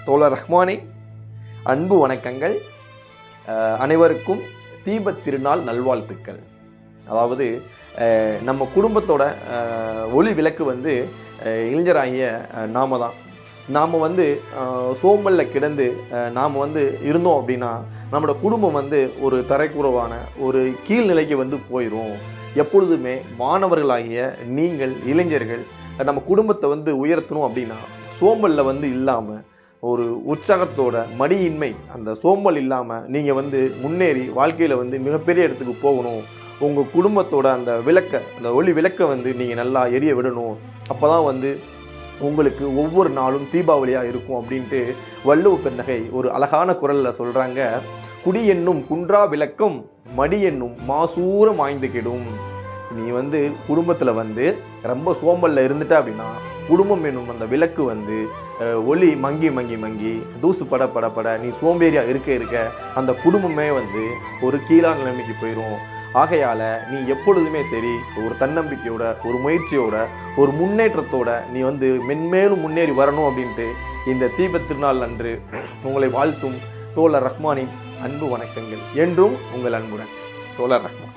தோழர் ரஹ்மானே, அன்பு வணக்கங்கள். அனைவருக்கும் தீபத் திருநாள் நல்வாழ்த்துக்கள். அதாவது நம்ம குடும்பத்தோட ஒளி விளக்கு வந்து இளைஞராகிய நாம தான். நாம் வந்து சோம்பலில் கிடந்து நாம் வந்து இருந்தோம் அப்படின்னா நம்மளோட குடும்பம் வந்து ஒரு தரைக்குறவான ஒரு கீழ்நிலைக்கு வந்து போயிடும். எப்பொழுதுமே மாணவர்களாகிய நீங்கள் இளைஞர்கள் நம்ம குடும்பத்தை வந்து உயர்த்தணும் அப்படின்னா சோம்பலில் வந்து இல்லாமல் ஒரு உற்சாகத்தோட மடியின்மை அந்த சோம்பல் இல்லாமல் நீங்கள் வந்து முன்னேறி வாழ்க்கையில் வந்து மிகப்பெரிய இடத்துக்கு போகணும். உங்கள் குடும்பத்தோட அந்த ஒளி விளக்கை வந்து நீங்கள் நல்லா எரிய விடணும். அப்போ தான் வந்து உங்களுக்கு ஒவ்வொரு நாளும் தீபாவளியாக இருக்கும் அப்படின்ட்டு வள்ளுவ பெருந்தகை ஒரு அழகான குரலில் சொல்கிறாங்க. குடி என்னும் குன்றா விளக்கம் மடி என்னும் மாசூர மாய்ந்து கெடும். நீ வந்து குடும்பத்தில் வந்து ரொம்ப சோம்பலில் இருந்துட்ட அப்படின்னா குடும்பம் என்னும் அந்த விளக்கு வந்து ஒளி மங்கி மங்கி மங்கி தூசு பட நீ சோம்பேறியாக இருக்க அந்த குடும்பமே வந்து ஒரு கீழான நிலைமைக்கு போயிடும். ஆகையால் நீ எப்பொழுதுமே சரி ஒரு தன்னம்பிக்கையோட ஒரு முயற்சியோட ஒரு முன்னேற்றத்தோட நீ வந்து மென்மேலும் முன்னேறி வரணும் அப்படின்ட்டு இந்த தீபத் திருநாள் அன்று உங்களை வாழ்த்தும் தோழர் ரஹ்மானின் அன்பு வணக்கங்கள். என்றும் உங்கள் அன்புடன் தோழர் ரஹ்மான்.